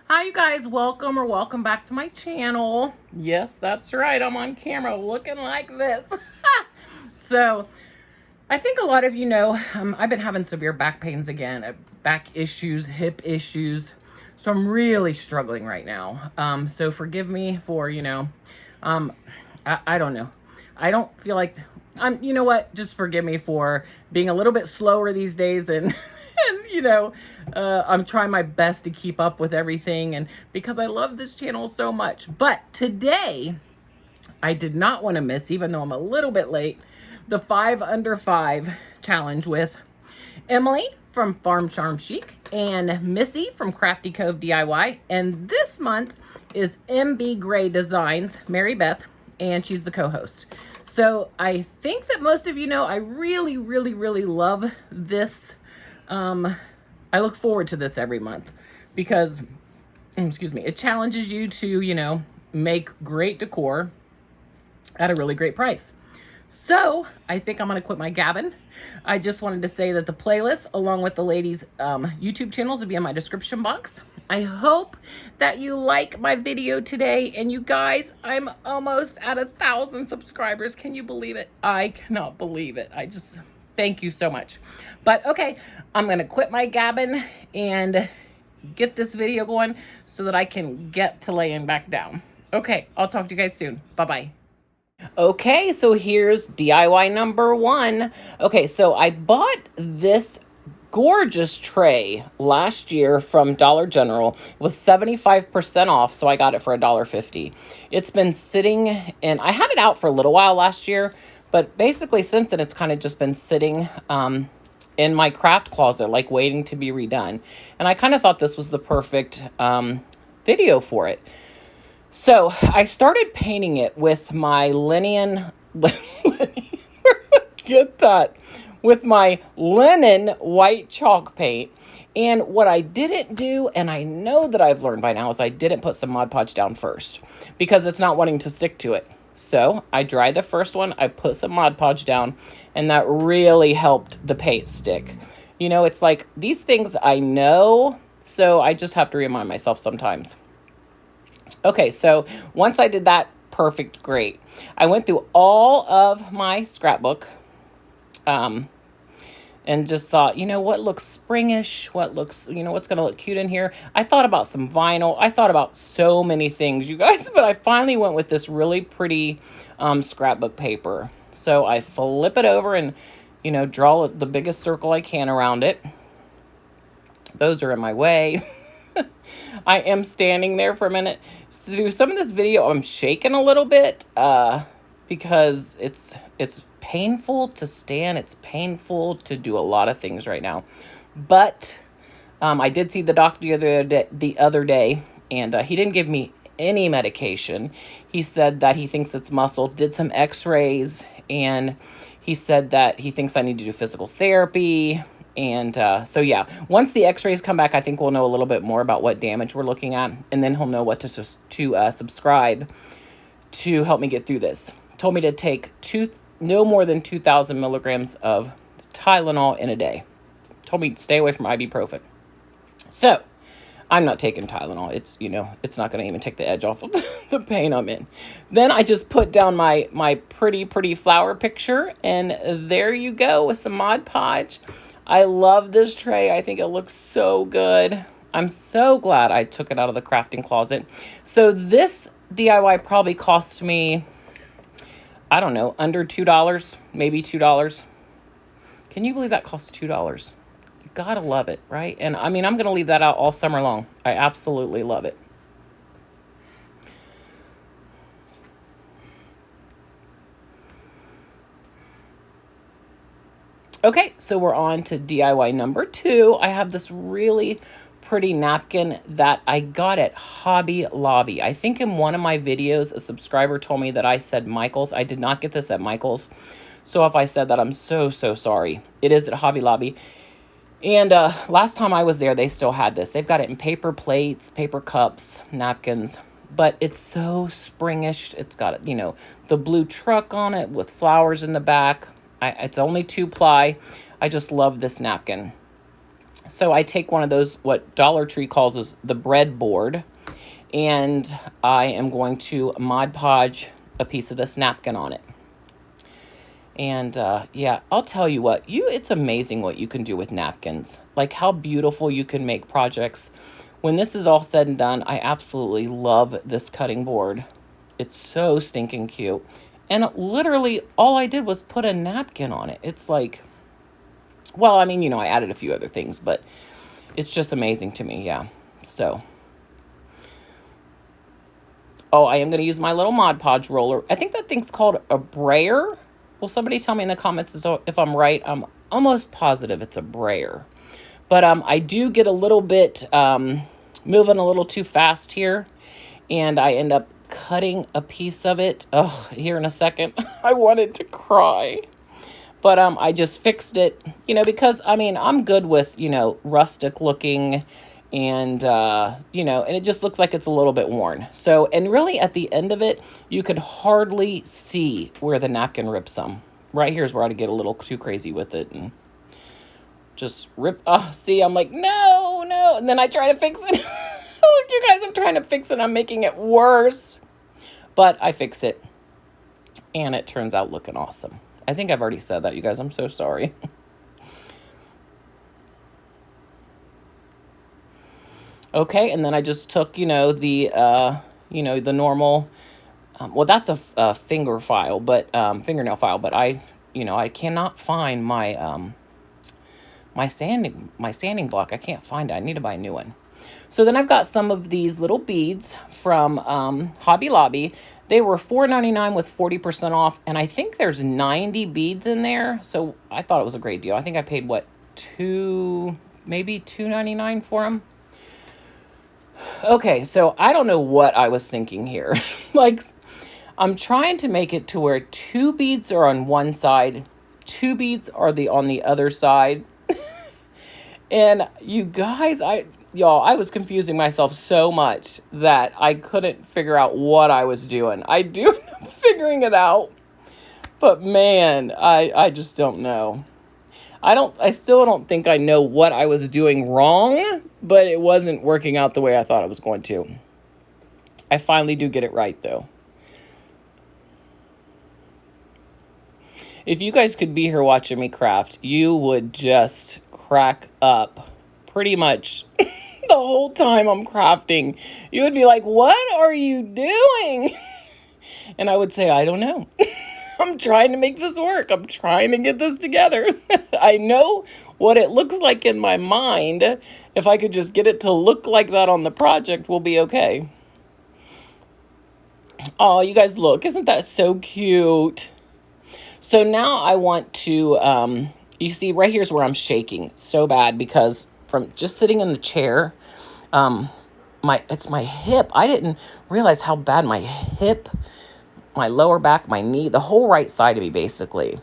Hi, you guys. Welcome back to my channel. Yes, that's right. I'm on camera looking like this. So, I think a lot of you know, I've been having severe back pains again, back issues, hip issues. So, I'm really struggling right now. So, forgive me for, I don't know. I don't feel like you know what? Just forgive me for being a little bit slower these days and I'm trying my best to keep up with everything and because I love this channel so much. But today I did not want to miss, even though I'm a little bit late, the 5 under 5 challenge with Emily from Farm Charm Chic and Missy from Crafty Cove DIY. And this month is MB Gray Designs, Mary Beth, and she's the co-host. So I think that most of you know I really, really, really love this. I look forward to this every month because, excuse me, it challenges you to, make great decor at a really great price. So I think I'm going to quit my gabbing. I just wanted to say that the playlist, along with the ladies' YouTube channels, will be in my description box. I hope that you like my video today. And you guys, I'm almost at 1,000 subscribers. Can you believe it? I cannot believe it. I just thank you so much. But okay, I'm going to quit my gabbing and get this video going so that I can get to laying back down. Okay, I'll talk to you guys soon. Bye-bye. Okay, so here's DIY number 1. Okay, so I bought this gorgeous tray last year from Dollar General. It was 75% off, so I got it for $1.50. It's been sitting, and I had it out for a little while last year, but basically since then it's kind of just been sitting in my craft closet, like waiting to be redone. And I kind of thought this was the perfect video for it. So I started painting it with my get that, with my linen white chalk paint. And what I didn't do, and I know that I've learned by now, is I didn't put some Mod Podge down first because it's not wanting to stick to it. So I dried the first one, I put some Mod Podge down, and that really helped the paint stick. You know, it's like these things I know, so I just have to remind myself sometimes. Okay, so once I did that, perfect, great. I went through all of my scrapbook and just thought, what looks springish, what looks, what's going to look cute in here. I thought about some vinyl. I thought about so many things, you guys, but I finally went with this really pretty scrapbook paper. So I flip it over and, draw the biggest circle I can around it. Those are in my way. I am standing there for a minute. So some of this video, I'm shaking a little bit because it's painful to stand. It's painful to do a lot of things right now. But I did see the doctor the other day, and he didn't give me any medication. He said that he thinks it's muscle, did some x-rays, and he said that he thinks I need to do physical therapy. And so, yeah, once the x-rays come back, I think we'll know a little bit more about what damage we're looking at. And then he'll know what to subscribe to help me get through this. Told me to take no more than 2,000 milligrams of Tylenol in a day. Told me to stay away from ibuprofen. So I'm not taking Tylenol. It's, it's not going to even take the edge off of the pain I'm in. Then I just put down my pretty flower picture. And there you go with some Mod Podge. I love this tray. I think it looks so good. I'm so glad I took it out of the crafting closet. So this DIY probably cost me, I don't know, under $2, maybe $2. Can you believe that costs $2? You gotta love it, right? And I mean, I'm gonna leave that out all summer long. I absolutely love it. Okay, so we're on to DIY number 2. I have this really pretty napkin that I got at Hobby Lobby. I think in one of my videos, a subscriber told me that I said Michael's. I did not get this at Michael's. So if I said that, I'm so sorry. It is at Hobby Lobby. And last time I was there, they still had this. They've got it in paper plates, paper cups, napkins. But it's so springish. It's got, the blue truck on it with flowers in the back. It's only 2-ply. I just love this napkin. So I take one of those, what Dollar Tree calls is the bread board, and I am going to Mod Podge a piece of this napkin on it. And yeah, I'll tell you what, it's amazing what you can do with napkins. Like how beautiful you can make projects. When this is all said and done, I absolutely love this cutting board. It's so stinking cute. And literally all I did was put a napkin on it. It's like, well, I mean, you know, I added a few other things, but it's just amazing to me, yeah. So, oh, I am going to use my little Mod Podge roller. I think that thing's called a brayer. Will somebody tell me in the comments if I'm right? I'm almost positive it's a brayer. But I do get a little bit moving a little too fast here, and I end up cutting a piece of it. Oh, here in a second. I wanted to cry. But I just fixed it, you know, because, I mean, I'm good with, you know, rustic looking and, you know, and it just looks like it's a little bit worn. So, and really at the end of it, you could hardly see where the napkin ripped some. Right here's where I'd get a little too crazy with it and just rip. Oh, see, I'm like, no, no. And then I try to fix it. Look, you guys, I'm trying to fix it. I'm making it worse. But I fix it. And it turns out looking awesome. I think I've already said that, you guys. I'm so sorry. Okay, and then I just took, you know, the normal, well, that's a finger file, but fingernail file, but I cannot find my my sanding block. I can't find it. I need to buy a new one. So then I've got some of these little beads from Hobby Lobby. They were $4.99 with 40% off, and I think there's 90 beads in there. So I thought it was a great deal. I think I paid, what, maybe $2.99 for them? Okay, so I don't know what I was thinking here. Like, I'm trying to make it to where 2 beads are on one side, 2 beads are on the other side. And you guys, y'all, I was confusing myself so much that I couldn't figure out what I was doing. I do end up figuring it out, but man, I just don't know. I still don't think I know what I was doing wrong, but it wasn't working out the way I thought it was going to. I finally do get it right, though. If you guys could be here watching me craft, you would just crack up pretty much the whole time I'm crafting. You would be like, what are you doing? And I would say, I don't know. I'm trying to make this work. I'm trying to get this together. I know what it looks like in my mind. If I could just get it to look like that on the project, we'll be okay. Oh, you guys, look. Isn't that so cute? So now I want to, you see, right here's where I'm shaking so bad because from just sitting in the chair, it's my hip. I didn't realize how bad my hip, my lower back, my knee, the whole right side of me basically.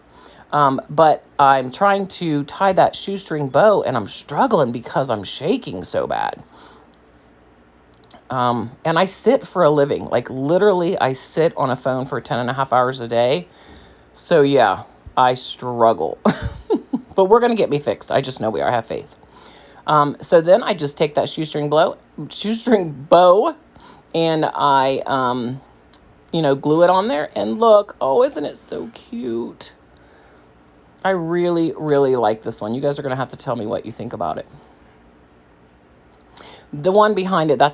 But I'm trying to tie that shoestring bow and I'm struggling because I'm shaking so bad. And I sit for a living, like literally I sit on a phone for 10.5 hours a day. So yeah, I struggle, but we're going to get me fixed. I just know we are. I have faith. So then I just take that shoestring bow and I, glue it on there and look, oh, isn't it so cute? I really, really like this one. You guys are going to have to tell me what you think about it. The one behind it, I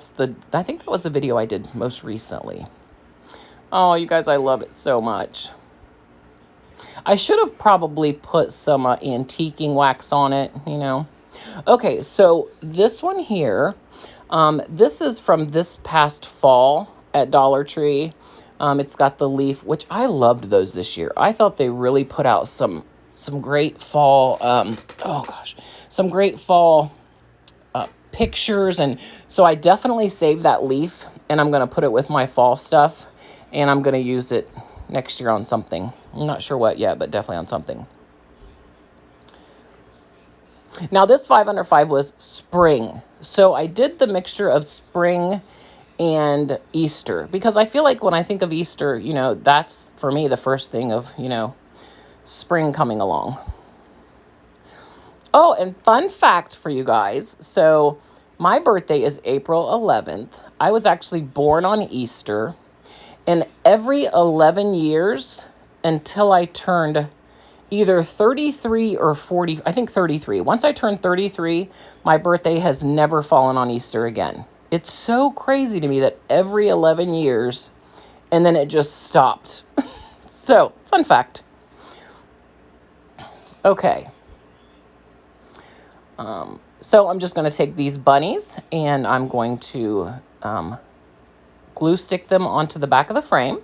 think that was the video I did most recently. Oh, you guys, I love it so much. I should have probably put some antiquing wax on it, you know. Okay, so this one here, this is from this past fall at Dollar Tree. It's got the leaf, which I loved those this year. I thought they really put out some great fall, some great fall pictures. And so I definitely saved that leaf, and I'm going to put it with my fall stuff, and I'm going to use it next year on something. I'm not sure what yet, but definitely on something. Now this 5 under 5 was spring. So I did the mixture of spring and Easter because I feel like when I think of Easter, you know, that's for me the first thing of, you know, spring coming along. Oh, and fun fact for you guys. So my birthday is April 11th. I was actually born on Easter. And every 11 years until I turned either 33 or 40, I think 33. Once I turned 33, my birthday has never fallen on Easter again. It's so crazy to me that every 11 years and then it just stopped. So, fun fact. Okay. So I'm just going to take these bunnies and I'm going to glue stick them onto the back of the frame.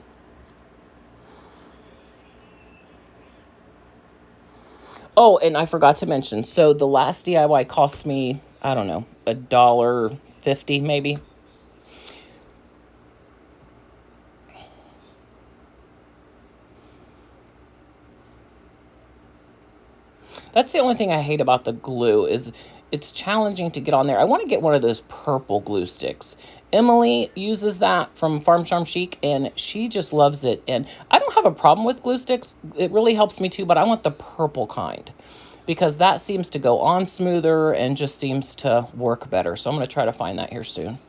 Oh, and I forgot to mention, so the last DIY cost me, I don't know, $1.50 maybe. That's the only thing I hate about the glue is it's challenging to get on there. I want to get one of those purple glue sticks. Emily uses that from Farm Charm Chic, and she just loves it. And I don't have a problem with glue sticks. It really helps me too, but I want the purple kind because that seems to go on smoother and just seems to work better. So I'm going to try to find that here soon.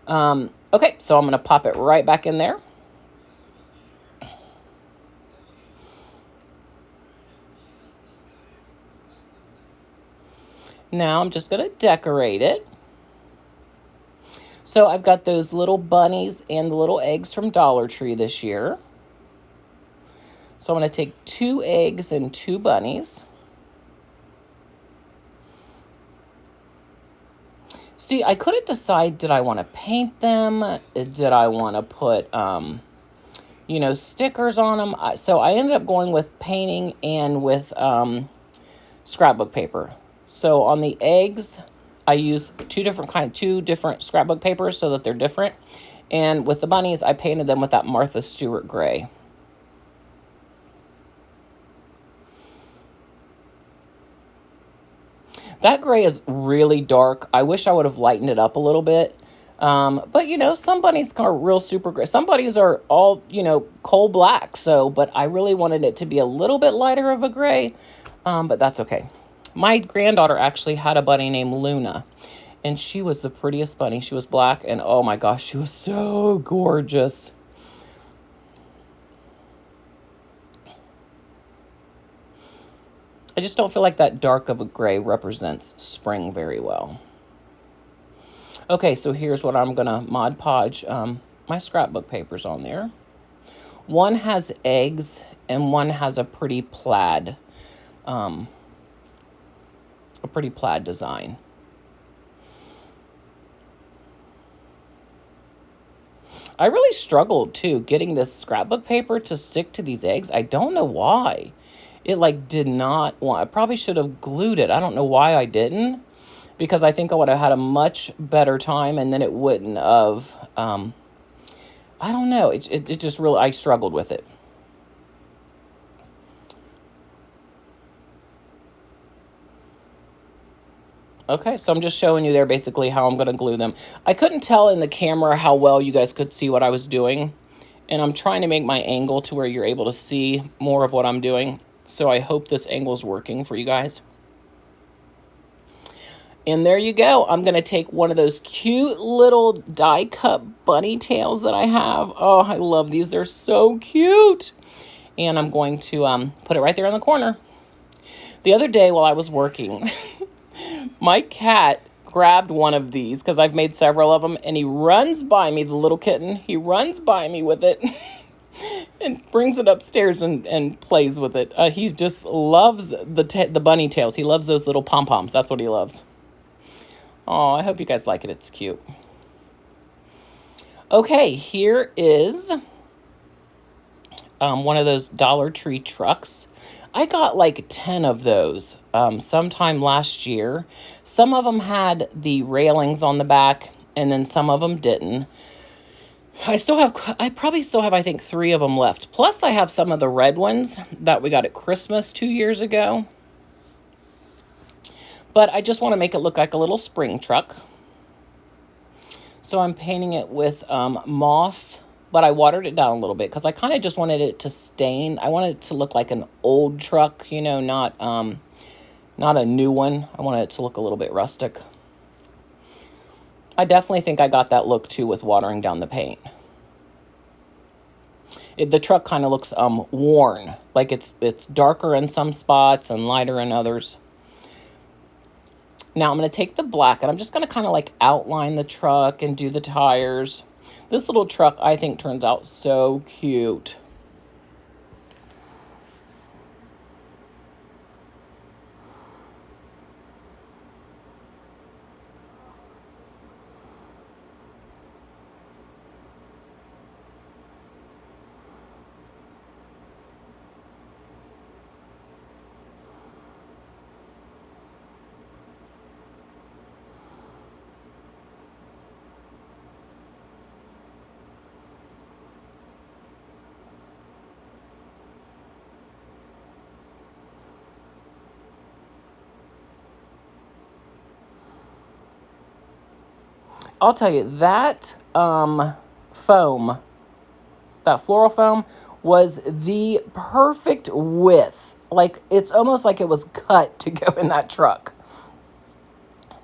Okay, so I'm going to pop it right back in there. Now I'm just going to decorate it. So I've got those little bunnies and the little eggs from Dollar Tree this year. So I'm going to take 2 eggs and 2 bunnies. See, I couldn't decide, did I want to paint them? Did I want to put, you know, stickers on them? So I ended up going with painting and with scrapbook paper. So on the eggs, I use two different scrapbook papers so that they're different. And with the bunnies, I painted them with that Martha Stewart gray. That gray is really dark. I wish I would have lightened it up a little bit. But, you know, some bunnies are real super gray. Some bunnies are all, you know, coal black. So, but I really wanted it to be a little bit lighter of a gray. But that's okay. My granddaughter actually had a bunny named Luna. And she was the prettiest bunny. She was black. And oh my gosh, she was so gorgeous. I just don't feel like that dark of a gray represents spring very well. Okay, so here's what I'm going to Mod Podge my scrapbook papers on there. One has eggs and one has a pretty plaid design. I really struggled too getting this scrapbook paper to stick to these eggs. I don't know why. It like did not want, I probably should have glued it. I don't know why I didn't, because I think I would have had a much better time and then it wouldn't have, I don't know. It just really, I struggled with it. Okay, so I'm just showing you there basically how I'm going to glue them. I couldn't tell in the camera how well you guys could see what I was doing. And I'm trying to make my angle to where you're able to see more of what I'm doing. So I hope this angle is working for you guys. And there you go. I'm going to take one of those cute little die cut bunny tails that I have. Oh, I love these. They're so cute. And I'm going to put it right there in the corner. The other day while I was working, my cat grabbed one of these because I've made several of them, and he runs by me, the little kitten. He runs by me with it and brings it upstairs and plays with it. He just loves the bunny tails. He loves those little pom-poms. That's what he loves. Oh, I hope you guys like it. It's cute. Okay, here is one of those Dollar Tree trucks. I got like 10 of those sometime last year. Some of them had the railings on the back, and then some of them didn't. I probably still have, I think, 3 of them left. Plus, I have some of the red ones that we got at Christmas 2 years ago. But I just want to make it look like a little spring truck. So I'm painting it with moss, but I watered it down a little bit because I kind of just wanted it to stain. I wanted it to look like an old truck, you know, not not a new one. I wanted it to look a little bit rustic. I definitely think I got that look too with watering down the paint. The truck kind of looks worn, like it's darker in some spots and lighter in others. Now I'm going to take the black and I'm just going to kind of like outline the truck and do the tires. This little truck I think turns out so cute. I'll tell you, that foam, that floral foam, was the perfect width. Like, it's almost like it was cut to go in that truck.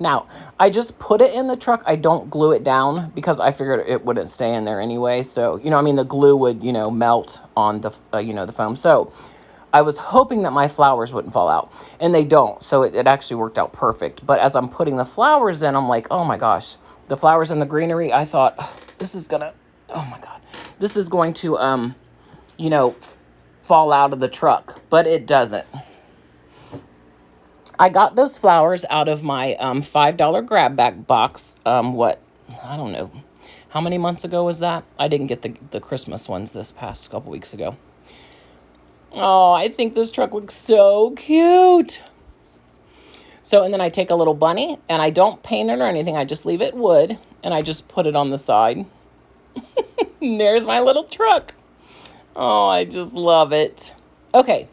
Now, I just put it in the truck. I don't glue it down because I figured it wouldn't stay in there anyway. So, I mean, the glue would, melt on the, the foam. So, I was hoping that my flowers wouldn't fall out, and they don't. So, it actually worked out perfect. But as I'm putting the flowers in, I'm like, oh my gosh, the flowers and the greenery, I thought, this is going to, oh my God, this is going to, fall out of the truck. But it doesn't. I got those flowers out of my $5 grab bag box. I don't know. How many months ago was that? I didn't get the Christmas ones this past couple weeks ago. Oh, I think this truck looks so cute. So, and then I take a little bunny, and I don't paint it or anything. I just leave it wood, and I just put it on the side. And there's my little truck. Oh, I just love it. Okay.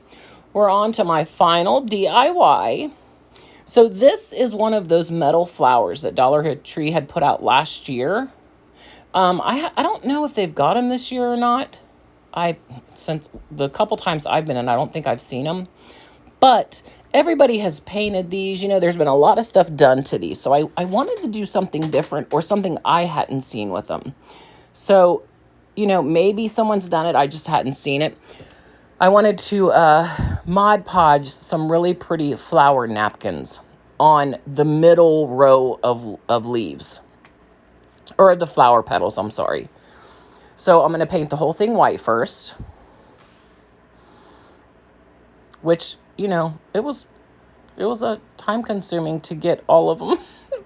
We're on to my final DIY. So this is one of those metal flowers that Dollar Tree had put out last year. I don't know if they've got them this year or not. Since the couple times I've been in, I don't think I've seen them. But everybody has painted these. There's been a lot of stuff done to these. So I wanted to do something different or something I hadn't seen with them. So, maybe someone's done it. I just hadn't seen it. I wanted to Mod Podge some really pretty flower napkins on the middle row of leaves. Or the flower petals, I'm sorry. So I'm going to paint the whole thing white first. Which, it was a time consuming to get all of them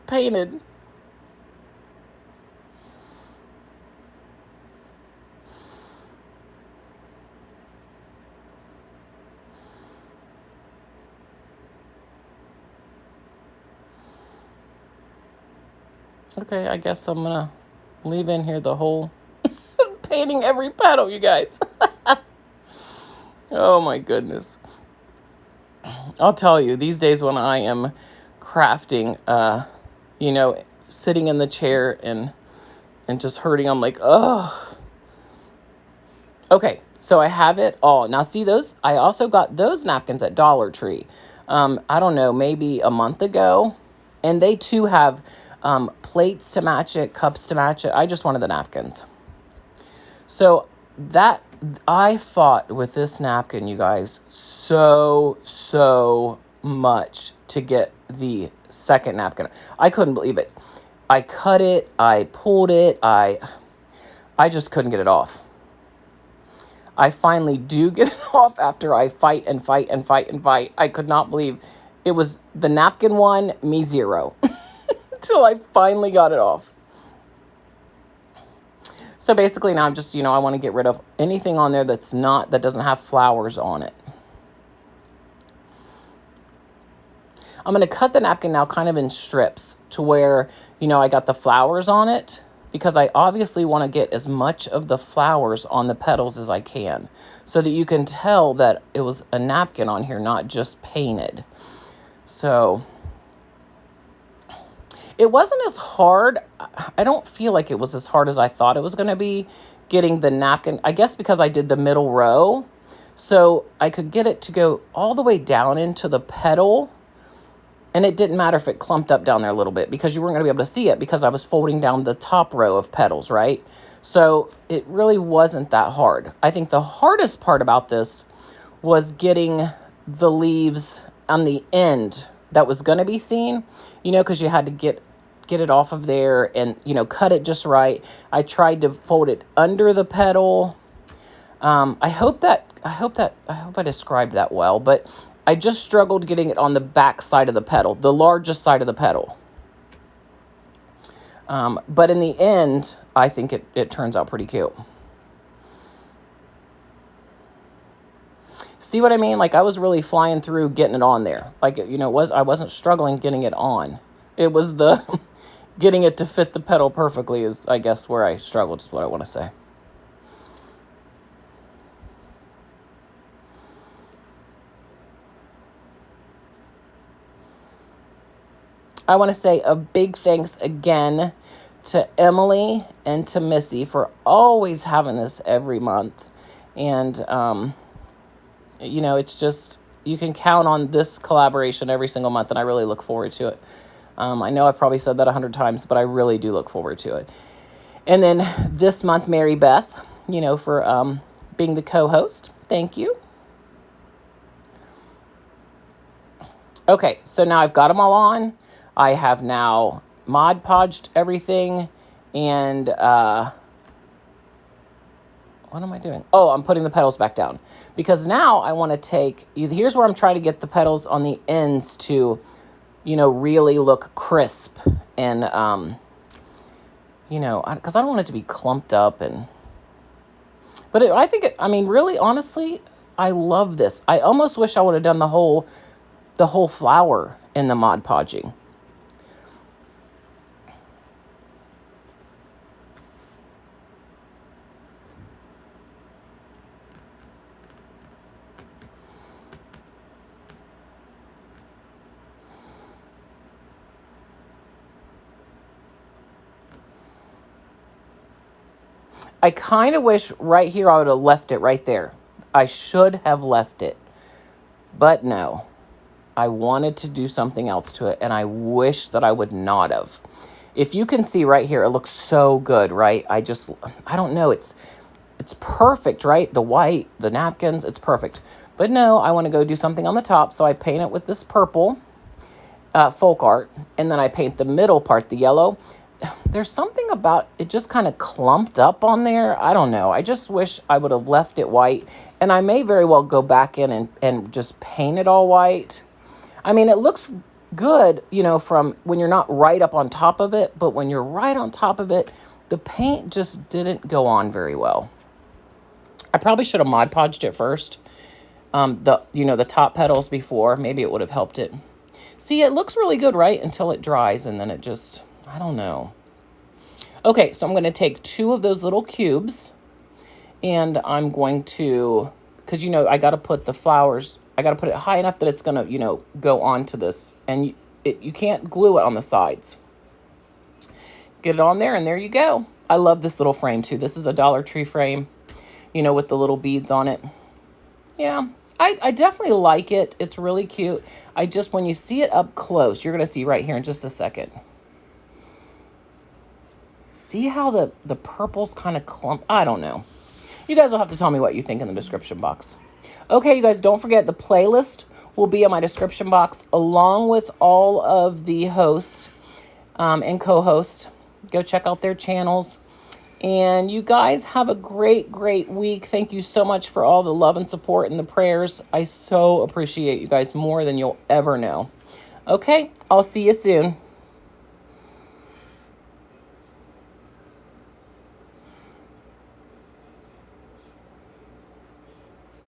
painted. Okay, I guess I'm going to leave in here the whole painting every petal, you guys. Oh my goodness. I'll tell you, these days when I am crafting, sitting in the chair and just hurting, I'm like, oh. Okay, so I have it all. Now see those? I also got those napkins at Dollar Tree. I don't know, maybe a month ago. And they too have plates to match it, cups to match it. I just wanted the napkins. So that I fought with this napkin, you guys, so much to get the second napkin. I couldn't believe it. I cut it, I pulled it, I just couldn't get it off. I finally do get it off after I fight and fight and fight and fight. I could not believe it was the napkin one, me 0. Until I finally got it off. So basically now I'm just, I want to get rid of anything on there that doesn't have flowers on it. I'm going to cut the napkin now kind of in strips to where, I got the flowers on it, because I obviously want to get as much of the flowers on the petals as I can so that you can tell that it was a napkin on here, not just painted. So it wasn't as hard. I don't feel like it was as hard as I thought it was going to be getting the napkin. I guess because I did the middle row. So I could get it to go all the way down into the petal And it didn't matter if it clumped up down there a little bit because you weren't going to be able to see it because I was folding down the top row of petals, right? So it really wasn't that hard. I think the hardest part about this was getting the leaves on the end that was going to be seen, because you had to get it off of there and, cut it just right. I tried to fold it under the petal. I hope I described that well, but I just struggled getting it on the back side of the petal, the largest side of the petal. But in the end, I think it turns out pretty cute. See what I mean? Like I was really flying through getting it on there. Like, I wasn't struggling getting it on. It was the getting it to fit the petal perfectly is, I guess, where I struggled is what I want to say. I want to say a big thanks again to Emily and to Missy for always having this every month. And, it's just, you can count on this collaboration every single month, and I really look forward to it. I know I've probably said that 100 times, but I really do look forward to it. And then this month, Mary Beth, for being the co-host. Thank you. Okay, so now I've got them all on. I have now Mod Podged everything, and what am I doing? Oh, I'm putting the petals back down because now I want to take, here's where I'm trying to get the petals on the ends to, really look crisp and, because I don't want it to be clumped up but really, honestly, I love this. I almost wish I would have done the whole flower in the Mod Podging. I kind of wish right here I would have left it right there. I should have left it. But no. I wanted to do something else to it, and I wish that I would not have. If you can see right here, it looks so good, right? I don't know. It's perfect, right? The white, the napkins, it's perfect. But no, I want to go do something on the top, so I paint it with this purple folk art, and then I paint the middle part, the yellow. There's something about it just kind of clumped up on there. I don't know. I just wish I would have left it white. And I may very well go back in and just paint it all white. I mean, it looks good, from when you're not right up on top of it. But when you're right on top of it, the paint just didn't go on very well. I probably should have Mod Podged it first. The top petals before. Maybe it would have helped it. See, it looks really good, right? Until it dries, and then it just... I don't know. Okay, so I'm going to take 2 of those little cubes, and I'm going to, because, I got to put the flowers, I got to put it high enough that it's going to, go onto this, and you can't glue it on the sides. Get it on there, and there you go. I love this little frame, too. This is a Dollar Tree frame, with the little beads on it. Yeah, I definitely like it. It's really cute. When you see it up close, you're going to see right here in just a second. See how the purples kind of clump? I don't know. You guys will have to tell me what you think in the description box. Okay, you guys, don't forget the playlist will be in my description box along with all of the hosts and co-hosts. Go check out their channels. And you guys have a great, great week. Thank you so much for all the love and support and the prayers. I so appreciate you guys more than you'll ever know. Okay, I'll see you soon.